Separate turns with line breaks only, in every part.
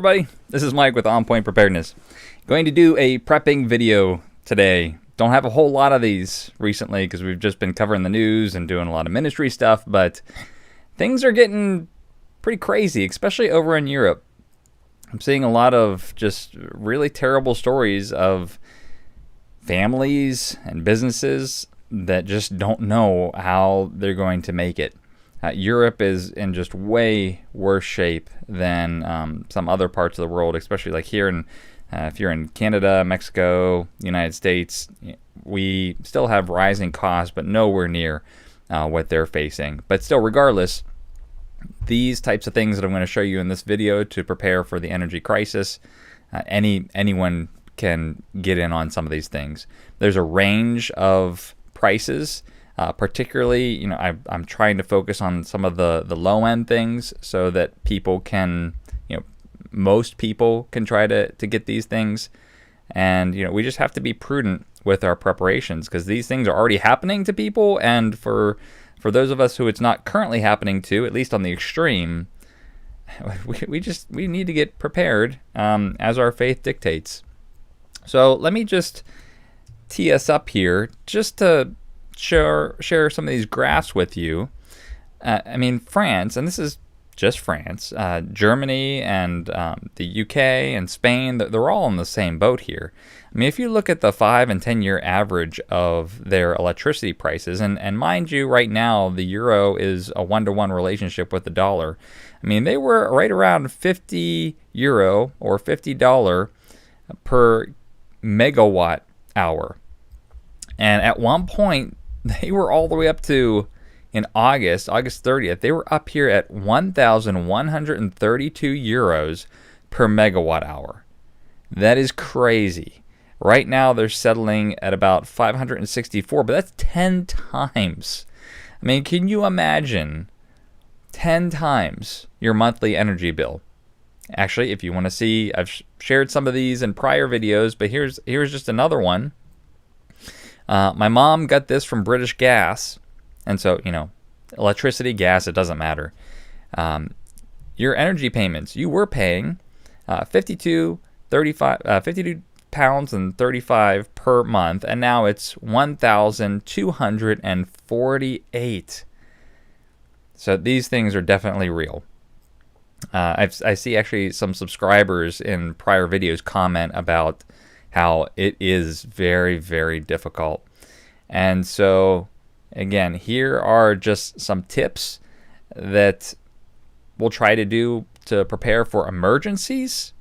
everybody, this is Mike with On Point Preparedness. Going to do a prepping video today. Don't have a whole lot of these recently because we've just been covering the news and doing a lot of ministry stuff, but things are getting pretty crazy, especially over in Europe. I'm seeing a lot of just really terrible stories of families and businesses that just don't know how they're going to make it. Europe is in just way worse shape than some other parts of the world, especially like here in, if you're in Canada, Mexico, United States, we still have rising costs, but nowhere near what they're facing. But still, regardless, these types of things that I'm going to show you in this video to prepare for the energy crisis, anyone can get in on some of these things. There's a range of prices. Particularly, I'm trying to focus on some of the low-end things so that people can, most people can try to get these things. And, we just have to be prudent with our preparations because these things are already happening to people. And for those of us who it's not currently happening to, at least on the extreme, we need to get prepared as our faith dictates. So let me just tee us up here just to share some of these graphs with you. France, and this is just France, Germany and the UK and Spain, they're all in the same boat here. If you look at the 5 and 10 year average of their electricity prices, and mind you, right now the euro is a 1-to-1 relationship with the dollar. They were right around €50 or $50 per megawatt hour. And at one point, they were all the way up to, in August 30th, they were up here at 1,132 euros per megawatt hour. That is crazy. Right now, they're settling at about 564, but that's 10 times. Can you imagine 10 times your monthly energy bill? Actually, if you want to see, I've shared some of these in prior videos, but here's just another one. My mom got this from British Gas, and so, electricity, gas, it doesn't matter. Your energy payments, you were paying 52 pounds and 35 per month, and now it's 1,248. So these things are definitely real. I see actually some subscribers in prior videos comment about how it is very, very difficult. And so, again, here are just some tips that we'll try to do to prepare for emergencies.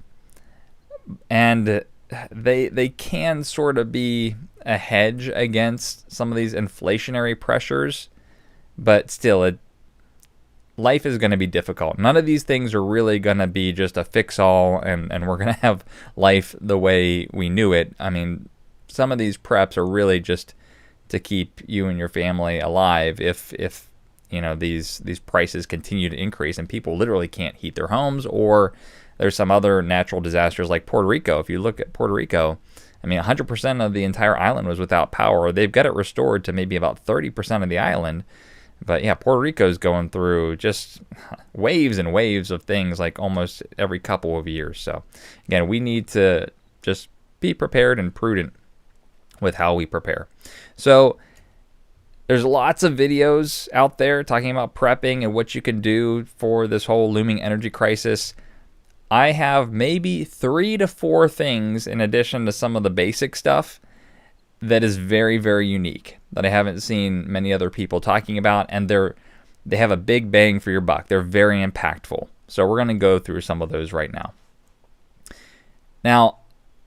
And they can sort of be a hedge against some of these inflationary pressures, but still, life is going to be difficult. None of these things are really going to be just a fix-all and we're going to have life the way we knew it. Some of these preps are really just to keep you and your family alive if these prices continue to increase and people literally can't heat their homes, or there's some other natural disasters like Puerto Rico. If you look at Puerto Rico, 100% of the entire island was without power. They've got it restored to maybe about 30% of the island. But yeah, Puerto Rico is going through just waves and waves of things like almost every couple of years. So again, we need to just be prepared and prudent with how we prepare. So there's lots of videos out there talking about prepping and what you can do for this whole looming energy crisis. I have maybe 3 to 4 things in addition to some of the basic stuff that is very, very unique that I haven't seen many other people talking about, and they have a big bang for your buck. They're very impactful. So we're going to go through some of those right now. Now,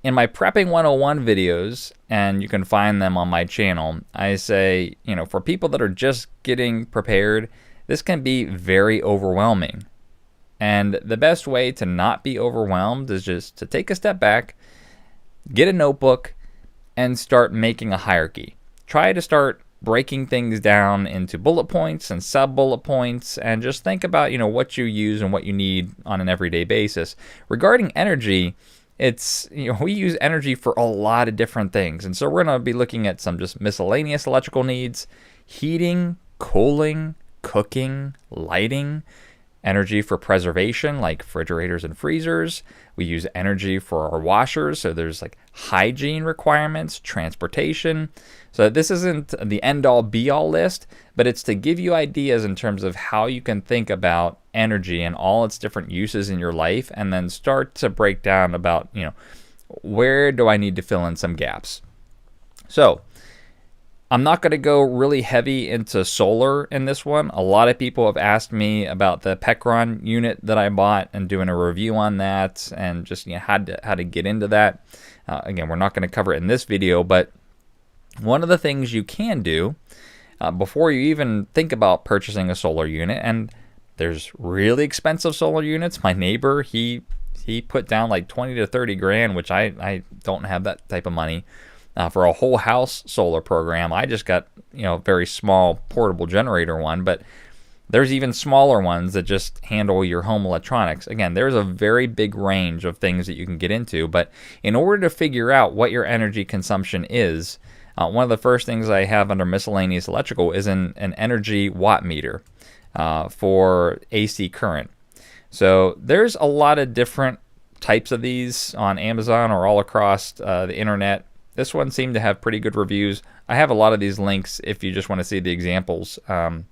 in my Prepping 101 videos, and you can find them on my channel, I say, for people that are just getting prepared, this can be very overwhelming. And the best way to not be overwhelmed is just to take a step back, get a notebook, and start making a hierarchy. Try to start breaking things down into bullet points and sub-bullet points, and just think about, what you use and what you need on an everyday basis. Regarding energy, it's, we use energy for a lot of different things. And so we're going to be looking at some just miscellaneous electrical needs, heating, cooling, cooking, lighting, energy for preservation, like refrigerators and freezers. We use energy for our washers, so there's like hygiene requirements, transportation. So this isn't the end-all be-all list, but it's to give you ideas in terms of how you can think about energy and all its different uses in your life, and then start to break down about, where do I need to fill in some gaps. So I'm not going to go really heavy into solar in this one. A lot of people have asked me about the Pecron unit that I bought and doing a review on that, and just how to get into that. Again, we're not going to cover it in this video, but one of the things you can do before you even think about purchasing a solar unit, and there's really expensive solar units. My neighbor, he put down like 20 to 30 grand, which I don't have that type of money. For a whole house solar program. I just got, very small portable generator one, but there's even smaller ones that just handle your home electronics. Again, there's a very big range of things that you can get into, but in order to figure out what your energy consumption is, one of the first things I have under miscellaneous electrical is an energy watt meter for AC current. So there's a lot of different types of these on Amazon or all across the internet. This one seemed to have pretty good reviews. I have a lot of these links if you just want to see the examples on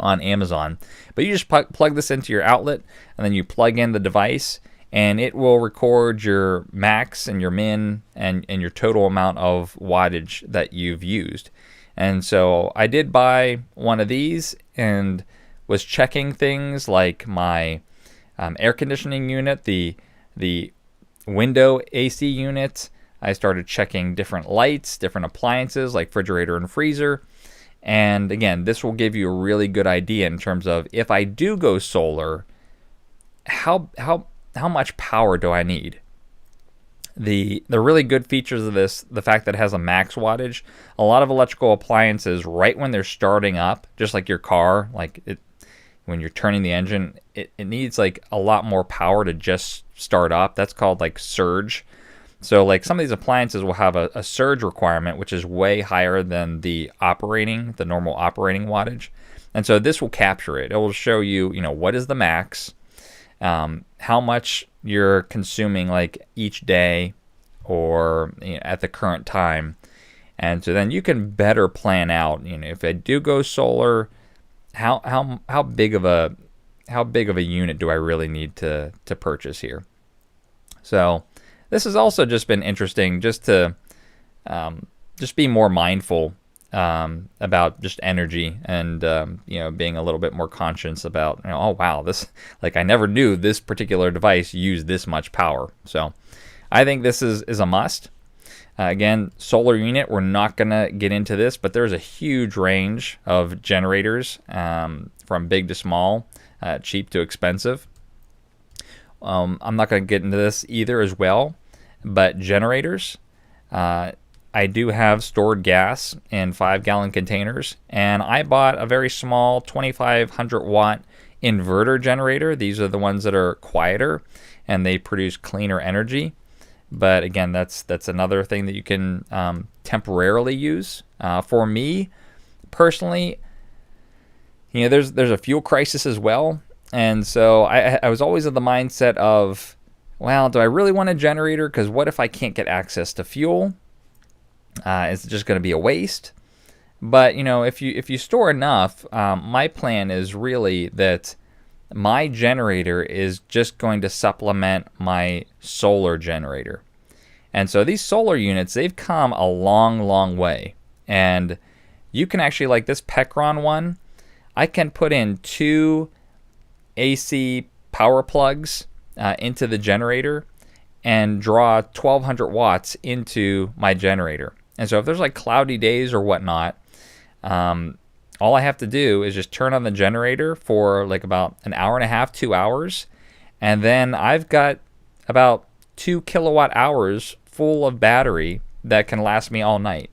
Amazon. But you just plug this into your outlet, and then you plug in the device, and it will record your max and your min and your total amount of wattage that you've used. And so I did buy one of these and was checking things like my air conditioning unit, the window AC unit. I started checking different lights, different appliances like refrigerator and freezer. And again, this will give you a really good idea in terms of, if I do go solar, how much power do I need? The really good features of this, the fact that it has a max wattage. A lot of electrical appliances, right when they're starting up, just like your car, when you're turning the engine, it needs like a lot more power to just start up. That's called like surge. So like some of these appliances will have a surge requirement, which is way higher than the normal operating wattage. And so this will capture it. It will show you, what is the max, how much you're consuming like each day or at the current time. And so then you can better plan out, if I do go solar, how big of a unit do I really need to purchase here? So this has also just been interesting, just to just be more mindful about just energy, and being a little bit more conscious about, oh wow, this, like, I never knew this particular device used this much power. So I think this is a must. Again, solar unit, we're not gonna get into this, but there's a huge range of generators, from big to small, cheap to expensive. I'm not going to get into this either as well, but generators, I do have stored gas in 5-gallon containers, and I bought a very small 2,500 watt inverter generator. These are the ones that are quieter and they produce cleaner energy. But again, that's another thing that you can temporarily use. For me personally, there's a fuel crisis as well. And so I was always in the mindset of, well, do I really want a generator? Because what if I can't get access to fuel? It's just going to be a waste. But if you store enough, my plan is really that my generator is just going to supplement my solar generator. And so these solar units, they've come a long, long way. And you can actually, like this Pecron one, I can put in 2 AC power plugs into the generator and draw 1,200 watts into my generator. And so if there's like cloudy days or whatnot, all I have to do is just turn on the generator for like about an hour and a half, 2 hours, and then I've got about 2 kilowatt hours full of battery that can last me all night.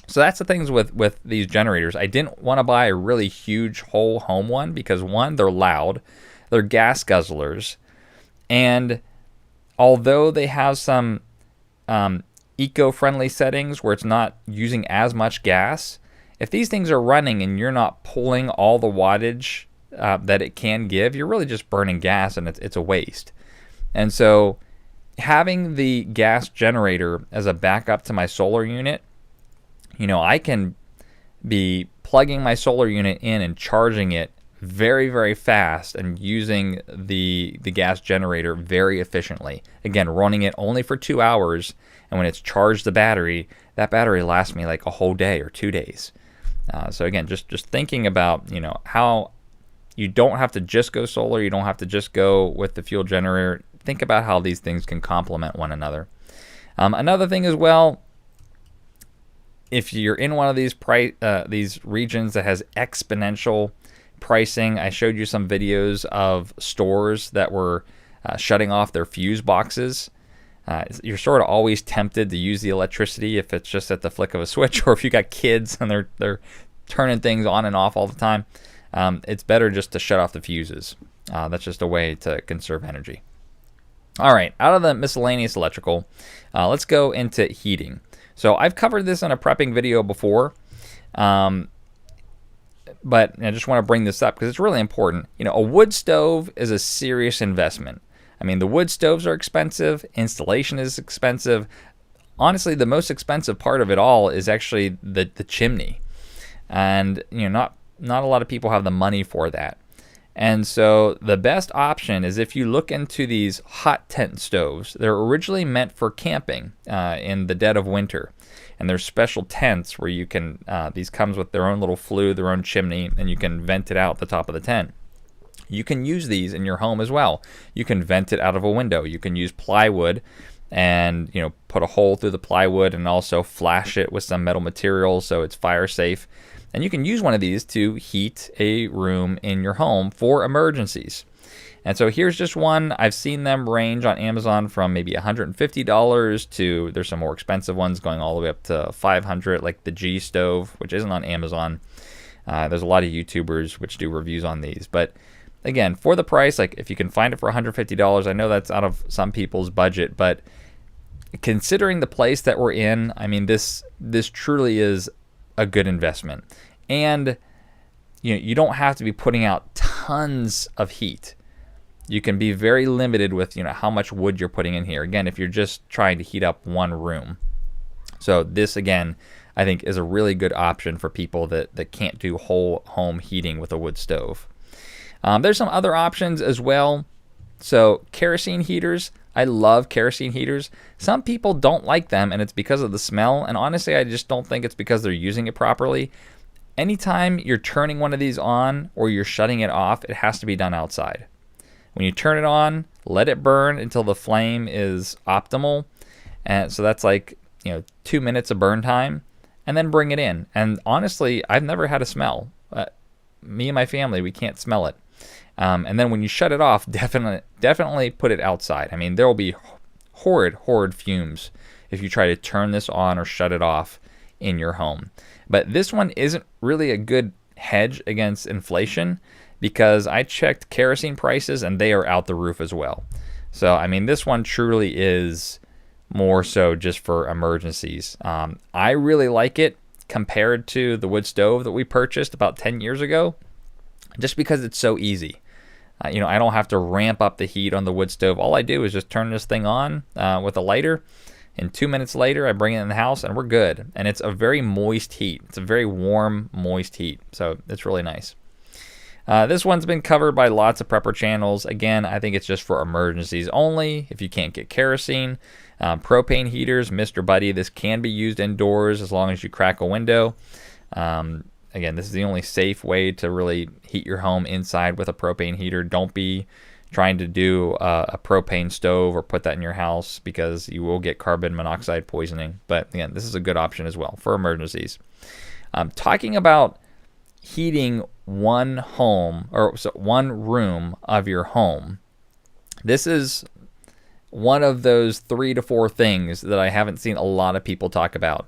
So that's the things with these generators. I didn't want to buy a really huge whole home one because, one, they're loud, they're gas guzzlers, and although they have some eco-friendly settings where it's not using as much gas, if these things are running and you're not pulling all the wattage that it can give, you're really just burning gas, and it's a waste. And so having the gas generator as a backup to my solar unit, I can be plugging my solar unit in and charging it very, very fast and using the gas generator very efficiently. Again, running it only for 2 hours, and when it's charged the battery, that battery lasts me like a whole day or 2 days. So again, just thinking about how you don't have to just go solar, you don't have to just go with the fuel generator. Think about how these things can complement one another. Another thing as well, if you're in one of these regions that has exponential pricing, I showed you some videos of stores that were shutting off their fuse boxes. You're sort of always tempted to use the electricity if it's just at the flick of a switch, or if you got kids and they're turning things on and off all the time. It's better just to shut off the fuses. That's just a way to conserve energy. All right, out of the miscellaneous electrical, let's go into heating. So I've covered this in a prepping video before, but I just want to bring this up because it's really important. A wood stove is a serious investment. I mean, the wood stoves are expensive, installation is expensive. Honestly, the most expensive part of it all is actually the chimney. And not a lot of people have the money for that. And so the best option is if you look into these hot tent stoves. They're originally meant for camping in the dead of winter. And there's special tents where you can, these comes with their own little flue, their own chimney, and you can vent it out the top of the tent. You can use these in your home as well. You can vent it out of a window. You can use plywood and put a hole through the plywood and also flash it with some metal material so it's fire safe. And you can use one of these to heat a room in your home for emergencies. And so here's just one. I've seen them range on Amazon from maybe $150 to, there's some more expensive ones going all the way up to $500, like the G stove, which isn't on Amazon. There's a lot of YouTubers which do reviews on these. But again, for the price, like if you can find it for $150, I know that's out of some people's budget, but considering the place that we're in, I mean, this truly is a good investment. And you don't have to be putting out tons of heat. You can be very limited with how much wood you're putting in here. Again, if you're just trying to heat up one room. So this, again, I think is a really good option for people that can't do whole home heating with a wood stove. There's some other options as well. So kerosene heaters, I love kerosene heaters. Some people don't like them, and it's because of the smell. And honestly, I just don't think it's because they're using it properly. Anytime you're turning one of these on or you're shutting it off, it has to be done outside. When you turn it on, let it burn until the flame is optimal. And so that's like 2 minutes of burn time, and then bring it in. And honestly, I've never had a smell. Me and my family, we can't smell it. And then when you shut it off, definitely put it outside. I mean, there will be horrid fumes if you try to turn this on or shut it off in your home. But this one isn't really a good hedge against inflation because I checked kerosene prices and they are out the roof as well. So, I mean, this one truly is more so just for emergencies. I really like it compared to the wood stove that we purchased about 10 years ago, just because it's so easy. I don't have to ramp up the heat on the wood stove. All I do is just turn this thing on with a lighter, and 2 minutes later I bring it in the house and we're good. And it's a very moist heat. It's a very warm, moist heat. So it's really nice. This one's been covered by lots of prepper channels. Again, I think it's just for emergencies only. If you can't get kerosene, propane heaters, Mr. Buddy, this can be used indoors as long as you crack a window. Again, this is the only safe way to really heat your home inside with a propane heater. Don't be trying to do a propane stove or put that in your house because you will get carbon monoxide poisoning. But again, this is a good option as well for emergencies. Talking about heating one room of your home. This is one of those 3 to 4 things that I haven't seen a lot of people talk about.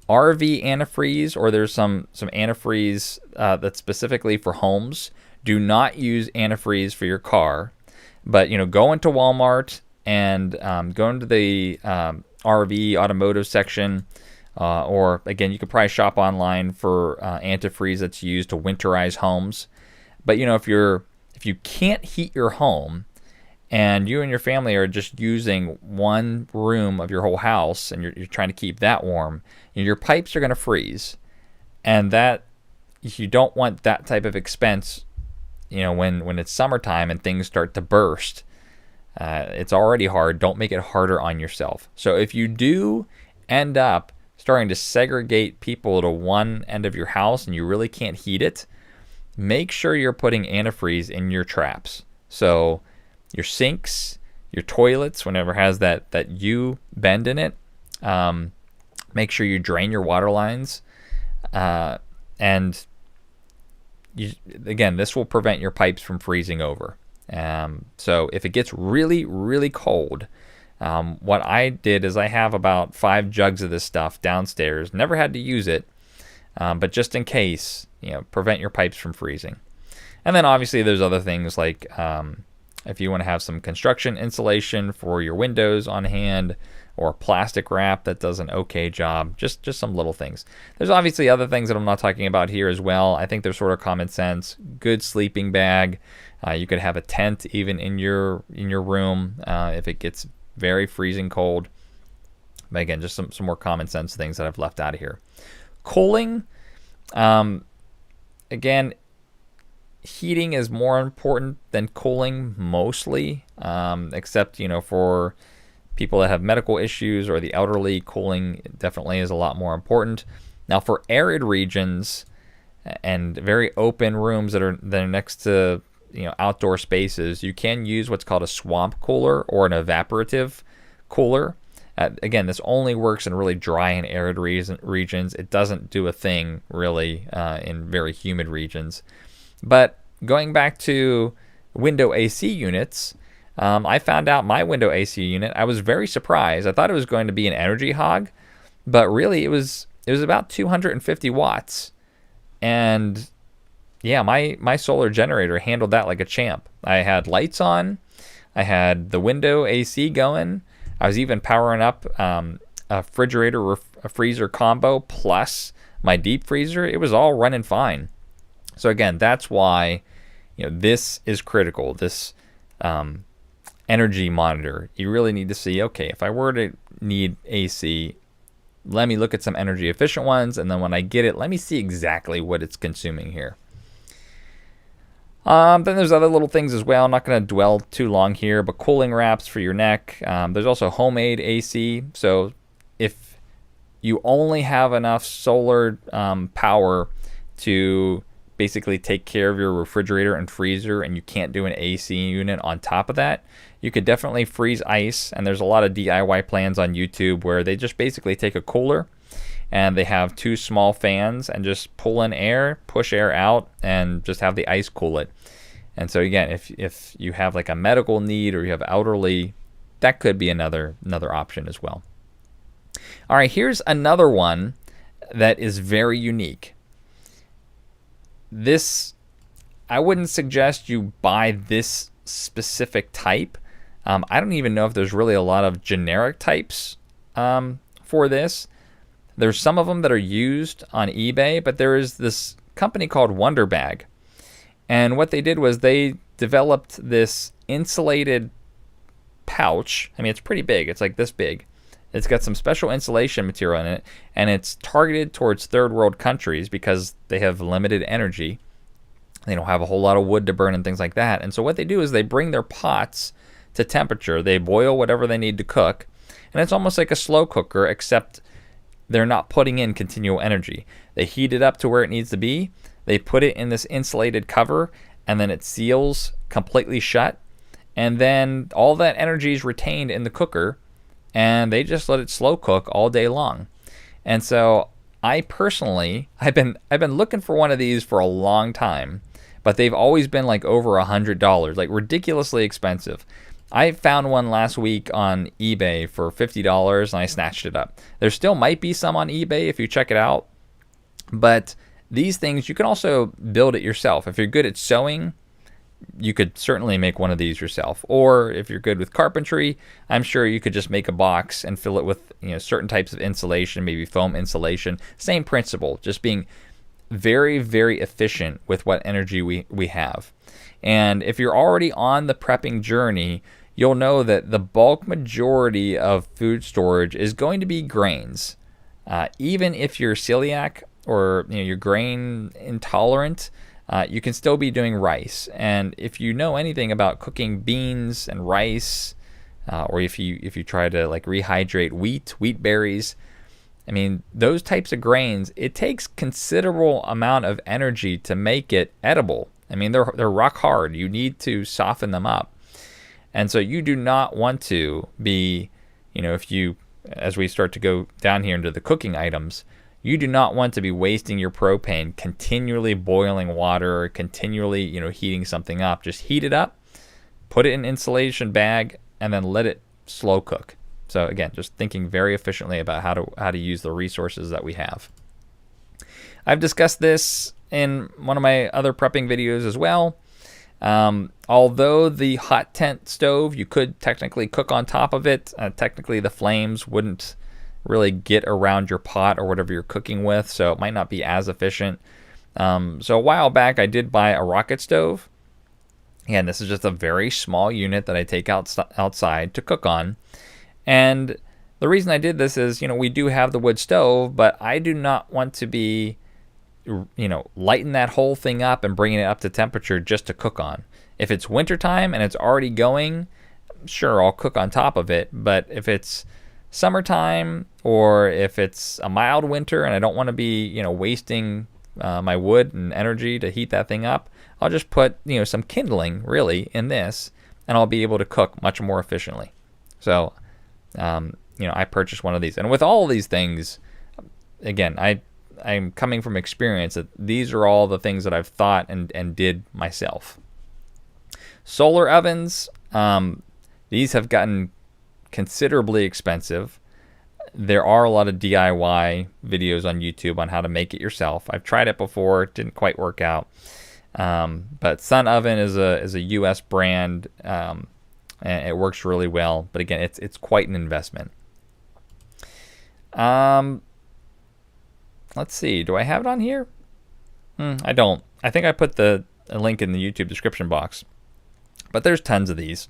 RV antifreeze, or there's some antifreeze that's specifically for homes. Do not use antifreeze for your car, but go into Walmart and go into the RV automotive section, or again, you could probably shop online for antifreeze that's used to winterize homes. But if you can't heat your home, and you and your family are just using one room of your whole house, and you're trying to keep that warm, your pipes are going to freeze, and that you don't want that type of expense. When it's summertime and things start to burst, it's already hard. Don't make it harder on yourself. So if you do end up starting to segregate people to one end of your house and you really can't heat it, make sure you're putting antifreeze in your traps. So your sinks, your toilets, whenever it has that U bend in it, make sure you drain your water lines. And again, this will prevent your pipes from freezing over. So if it gets really, really cold, what I did is I have about 5 jugs of this stuff downstairs. Never had to use it, but just in case, prevent your pipes from freezing. And then obviously there's other things like if you want to have some construction insulation for your windows on hand, or plastic wrap that does an okay job, just some little things. There's obviously other things that I'm not talking about here as well. I think they're sort of common sense. Good sleeping bag. You could have a tent even in your room if it gets very freezing cold. But again, just some more common sense things that I've left out of here. Cooling, again, heating is more important than cooling mostly, except for people that have medical issues or the elderly. Cooling definitely is a lot more important. Now for arid regions and very open rooms that are next to outdoor spaces, you can use what's called a swamp cooler or an evaporative cooler. Again, this only works in really dry and arid regions. It doesn't do a thing really in very humid regions. But going back to window AC units, I found out my window AC unit, I was very surprised. I thought it was going to be an energy hog, but really it was about 250 watts. And yeah, my solar generator handled that like a champ. I had lights on, I had the window AC going, I was even powering up a refrigerator, a freezer combo plus my deep freezer. It was all running fine. So again, that's why this is critical. This energy monitor, you really need to see, okay, if I were to need AC, let me look at some energy efficient ones, and then when I get it, let me see exactly what it's consuming here. Then there's other little things as well. I'm not going to dwell too long here, but cooling wraps for your neck. There's also homemade AC. So if you only have enough solar power to basically take care of your refrigerator and freezer, and you can't do an AC unit on top of that, you could definitely freeze ice. And there's a lot of DIY plans on YouTube where they just basically take a cooler and they have 2 small fans and just pull in air, push air out, and just have the ice cool it. And so again, if you have like a medical need or you have elderly, that could be another option as well. All right, here's another one that is very unique. This, I wouldn't suggest you buy this specific type. I don't even know if there's really a lot of generic types for this. There's some of them that are used on eBay, but there is this company called Wonder Bag. And what they did was they developed this insulated pouch. I mean, it's pretty big. It's like this big. It's got some special insulation material in it, and it's targeted towards third world countries because they have limited energy. They don't have a whole lot of wood to burn and things like that. And so what they do is they bring their pots to temperature. They boil whatever they need to cook. And it's almost like a slow cooker, except they're not putting in continual energy. They heat it up to where it needs to be. They put it in this insulated cover, and then it seals completely shut. And then all that energy is retained in the cooker, and they just let it slow cook all day long. And so I personally, I've been looking for one of these for a long time, but they've always been like over $100, like ridiculously expensive. I found one last week on eBay for $50, and I snatched it up. There still might be some on eBay if you check it out, but these things, you can also build it yourself. If you're good at sewing, you could certainly make one of these yourself. Or if you're good with carpentry, I'm sure you could just make a box and fill it with certain types of insulation, maybe foam insulation. Same principle, just being very, very efficient with what energy we have. And if you're already on the prepping journey, you'll know that the bulk majority of food storage is going to be grains. Even if you're celiac or you're grain intolerant, you can still be doing rice. And if you know anything about cooking beans and rice, or if you try to like rehydrate wheat berries, I mean, those types of grains, it takes considerable amount of energy to make it edible. I mean, they're rock hard. You need to soften them up. And so you do not want to be, as we start to go down here into the cooking items, you do not want to be wasting your propane continually boiling water or continually, heating something up. Just heat it up, put it in an insulation bag, and then let it slow cook. So again, just thinking very efficiently about how to use the resources that we have. I've discussed this in one of my other prepping videos as well. Although the hot tent stove, you could technically cook on top of it. Technically, the flames wouldn't really get around your pot or whatever you're cooking with, so it might not be as efficient. So a while back, I did buy a rocket stove. Again, this is just a very small unit that I take outside to cook on. And the reason I did this is, we do have the wood stove, but I do not want to be, lighting that whole thing up and bringing it up to temperature just to cook on. If it's wintertime and it's already going, sure, I'll cook on top of it. But if it's summertime or if it's a mild winter and I don't want to be, wasting my wood and energy to heat that thing up, I'll just put, some kindling really in this, and I'll be able to cook much more efficiently. So, I purchased one of these. And with all of these things, again, I'm coming from experience that these are all the things that I've thought and did myself. Solar ovens, these have gotten considerably expensive. There are a lot of DIY videos on YouTube on how to make it yourself. I've tried it before, it didn't quite work out. But Sun Oven is a US brand, and it works really well. But again, it's quite an investment. Let's see. Do I have it on here? I don't. I think I put a link in the YouTube description box. But there's tons of these.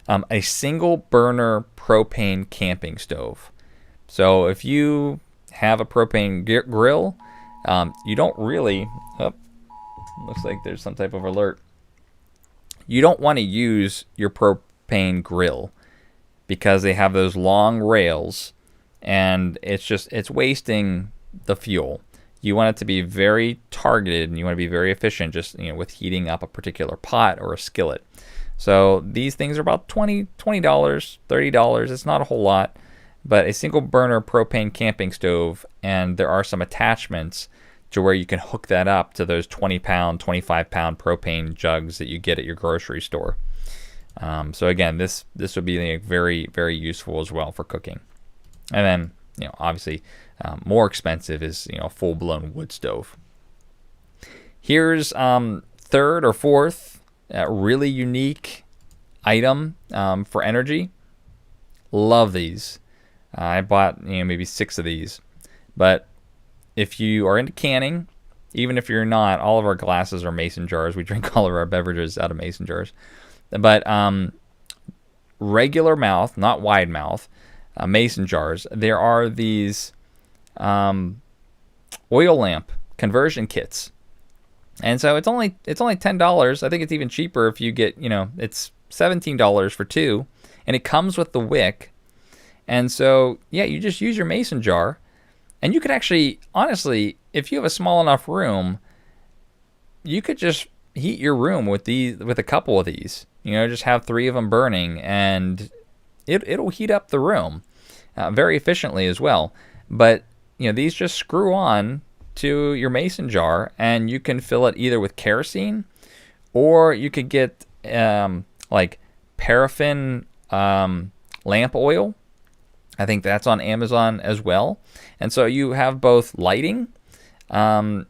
A single burner propane camping stove. So if you have a propane grill, you don't really... looks like there's some type of alert. You don't want to use your propane grill because they have those long rails, and it's wasting the fuel. You want it to be very targeted, and you want to be very efficient just with heating up a particular pot or a skillet. So these things are about $20, $30. It's not a whole lot, but a single burner propane camping stove, and there are some attachments to where you can hook that up to those 20-pound, 25-pound propane jugs that you get at your grocery store. So again, this would be very, very useful as well for cooking. And then, obviously, more expensive is a full-blown wood stove. Here's third or fourth really unique item for energy. Love these. I bought maybe 6 of these, but if you are into canning, even if you're not, all of our glasses are mason jars. We drink all of our beverages out of mason jars. But regular mouth, not wide mouth, mason jars, there are these oil lamp conversion kits. And so it's only $10. I think it's even cheaper if you get, it's $17 for 2, and it comes with the wick. And so, yeah, you just use your mason jar. And you could actually, honestly, if you have a small enough room, you could just heat your room with a couple of these. Just have 3 of them burning, and it'll heat up the room very efficiently as well. But these just screw on to your mason jar, and you can fill it either with kerosene, or you could get like paraffin lamp oil. I think that's on Amazon as well. And so you have both lighting. I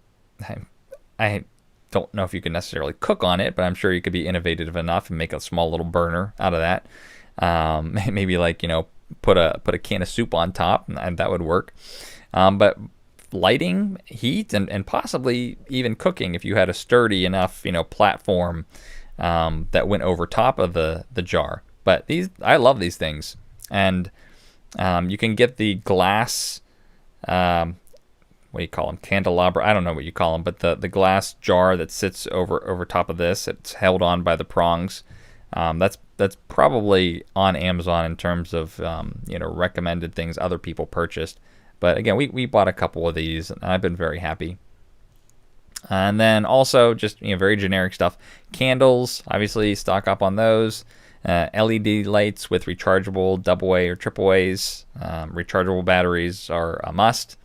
don't know if you can necessarily cook on it, but I'm sure you could be innovative enough and make a small little burner out of that. Maybe put a can of soup on top, and that would work. But lighting, heat, and possibly even cooking if you had a sturdy enough, platform that went over top of the jar. But I love these things. And you can get the glass, what do you call them? Candelabra. I don't know what you call them, but the glass jar that sits over top of this, it's held on by the prongs. That's probably on Amazon in terms of recommended things other people purchased. But again, we bought a couple of these, and I've been very happy. And then also just very generic stuff. Candles, obviously stock up on those. LED lights with rechargeable AA or AAAs. Rechargeable batteries are a must,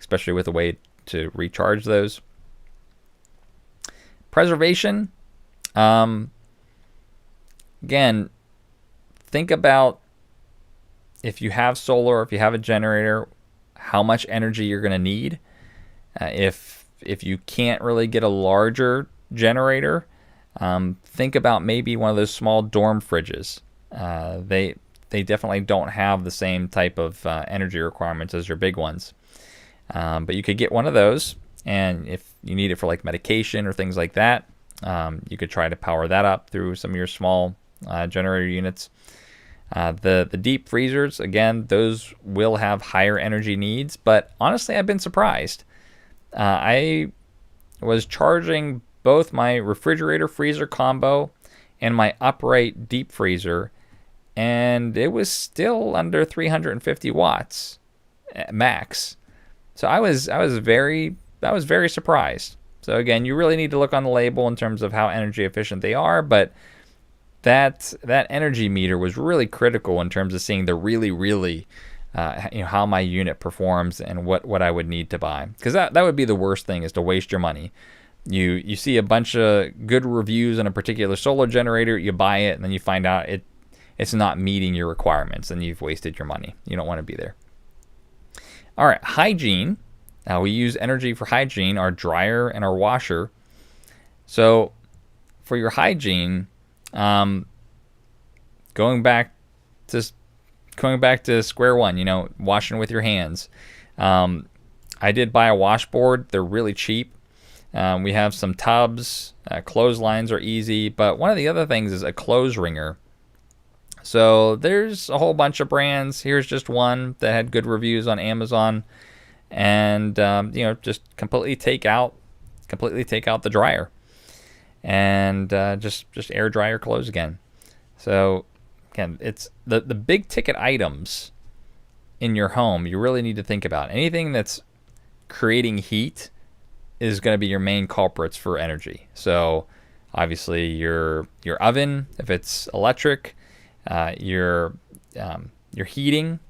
especially with a way to recharge those. Preservation. Again, think about if you have solar, if you have a generator, how much energy you're going to need. If you can't really get a larger generator, think about maybe one of those small dorm fridges. They definitely don't have the same type of energy requirements as your big ones. But you could get one of those, and if you need it for like medication or things like that, you could try to power that up through some of your small generator units. The deep freezers, again, those will have higher energy needs, but honestly, I've been surprised. I was charging both my refrigerator freezer combo and my upright deep freezer, and it was still under 350 watts max. So I was very surprised. So again, you really need to look on the label in terms of how energy efficient they are, but that energy meter was really critical in terms of seeing the really how my unit performs and what I would need to buy. Because that would be the worst thing, is to waste your money. You see a bunch of good reviews on a particular solar generator, you buy it, and then you find out it's not meeting your requirements, and you've wasted your money. You don't want to be there. All right, hygiene. Now we use energy for hygiene, our dryer and our washer. So for your hygiene, going back to square one, washing with your hands. I did buy a washboard. They're really cheap. We have some tubs. Clotheslines are easy, but one of the other things is a clothes wringer. So there's a whole bunch of brands. Here's just one that had good reviews on Amazon, and just completely take out the dryer, and just air dry your clothes again. So again, it's the big ticket items in your home you really need to think about. Anything that's creating heat is going to be your main culprits for energy. So obviously your oven, if it's electric, your heating,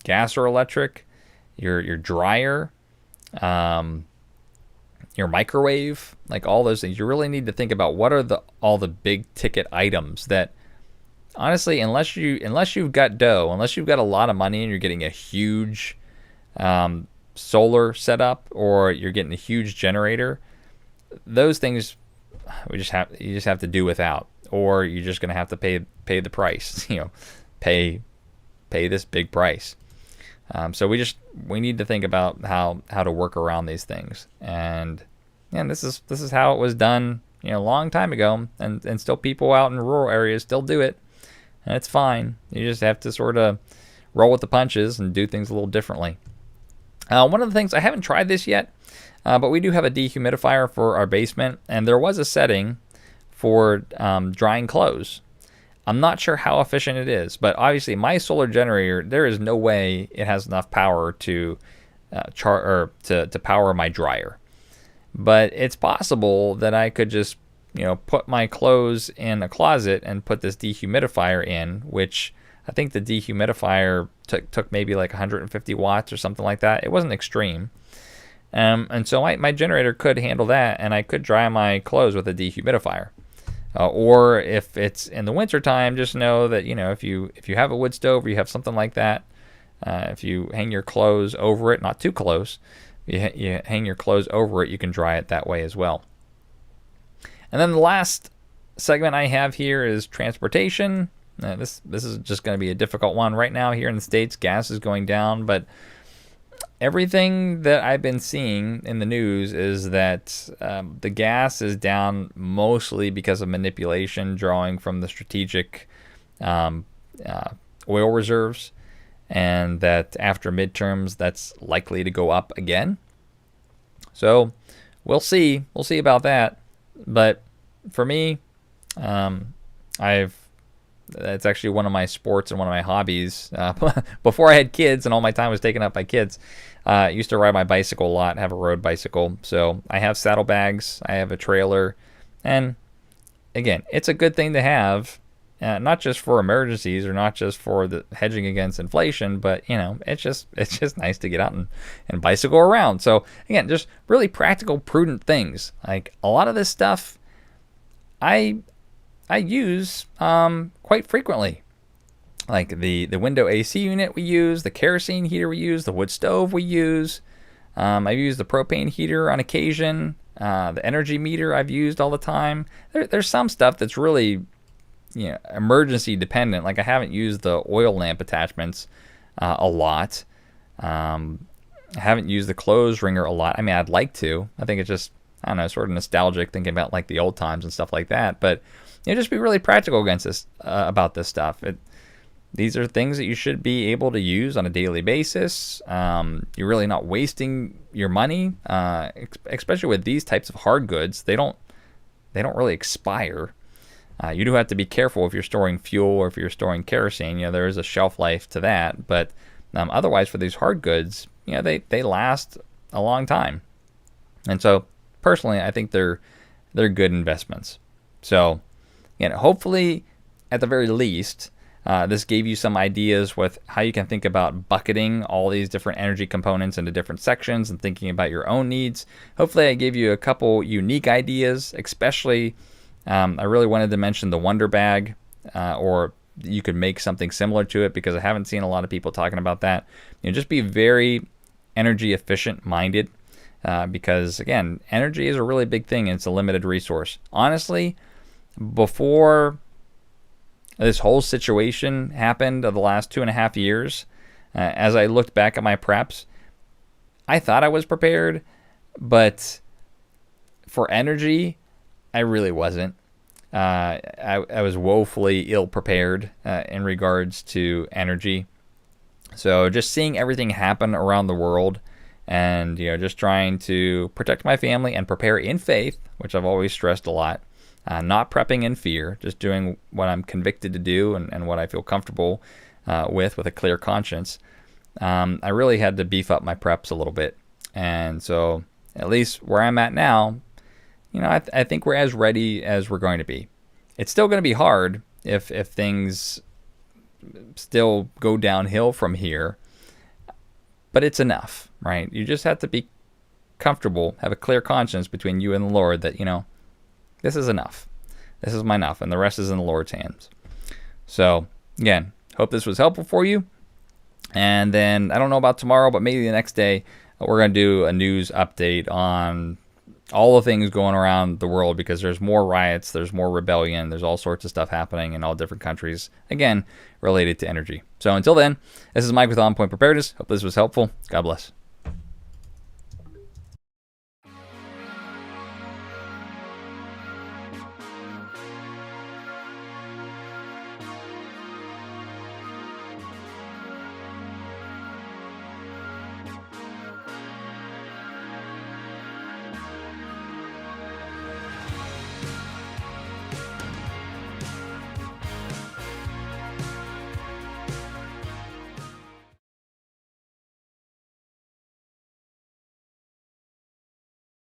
gas or electric, your dryer, your microwave, like all those things. You really need to think about what are all the big ticket items that, honestly, unless you've got dough, unless you've got a lot of money and you're getting a huge solar setup, or you're getting a huge generator, those things you just have to do without, or you're just gonna have to pay the price. Pay this big price. So we need to think about how to work around these things, and this is how it was done a long time ago, and still people out in rural areas still do it, and it's fine. You just have to sort of roll with the punches and do things a little differently. One of the things, I haven't tried this yet, but we do have a dehumidifier for our basement, and there was a setting for drying clothes. I'm not sure how efficient it is, but obviously my solar generator, there is no way it has enough power to power my dryer. But it's possible that I could just put my clothes in a closet and put this dehumidifier in, which I think the dehumidifier took maybe like 150 watts or something like that. It wasn't extreme. And so my generator could handle that, and I could dry my clothes with a dehumidifier. Or if it's in the wintertime, just know that if you have a wood stove or you have something like that, if you hang your clothes over it, not too close, you hang your clothes over it, you can dry it that way as well. And then the last segment I have here is transportation. This is just going to be a difficult one right now here in the States. Gas is going down, but everything that I've been seeing in the news is that the gas is down mostly because of manipulation, drawing from the strategic oil reserves, and that after midterms, that's likely to go up again. So we'll see. We'll see about that. But for me, it's actually one of my sports and one of my hobbies. Before I had kids and all my time was taken up by kids, I used to ride my bicycle a lot, have a road bicycle. So I have saddlebags, I have a trailer, and again, it's a good thing to have, not just for emergencies or not just for the hedging against inflation, but it's just nice to get out and bicycle around. So again, just really practical, prudent things. Like a lot of this stuff, I use quite frequently. Like the window AC unit we use, the kerosene heater we use, the wood stove we use. I've used the propane heater on occasion. The energy meter I've used all the time. There's some stuff that's really emergency dependent. Like I haven't used the oil lamp attachments a lot. I haven't used the clothes wringer a lot. I mean, I'd like to. I think it's just, I don't know, sort of nostalgic thinking about like the old times and stuff like that. But just be really practical against this about this stuff. These are things that you should be able to use on a daily basis. You're really not wasting your money, especially with these types of hard goods. They don't really expire. You do have to be careful if you're storing fuel or if you're storing kerosene. There is a shelf life to that, but otherwise for these hard goods, they last a long time. And so personally, I think they're good investments. So hopefully, at the very least, this gave you some ideas with how you can think about bucketing all these different energy components into different sections and thinking about your own needs. Hopefully, I gave you a couple unique ideas, especially I really wanted to mention the Wonder Bag, or you could make something similar to it because I haven't seen a lot of people talking about that. Just be very energy efficient minded because, again, energy is a really big thing and it's a limited resource. Honestly, before this whole situation happened of the last 2.5 years, as I looked back at my preps, I thought I was prepared, but for energy, I really wasn't. I was woefully ill prepared in regards to energy. So just seeing everything happen around the world and just trying to protect my family and prepare in faith, which I've always stressed a lot. Not prepping in fear, just doing what I'm convicted to do and what I feel comfortable with a clear conscience. I really had to beef up my preps a little bit. And so at least where I'm at now, I think we're as ready as we're going to be. It's still going to be hard if things still go downhill from here, but it's enough, right? You just have to be comfortable, have a clear conscience between you and the Lord that, this is enough. This is my enough, and the rest is in the Lord's hands. So, again, hope this was helpful for you. And then, I don't know about tomorrow, but maybe the next day, we're going to do a news update on all the things going around the world because there's more riots, there's more rebellion, there's all sorts of stuff happening in all different countries, again, related to energy. So, until then, this is Mike with On Point Preparedness. Hope this was helpful. God bless.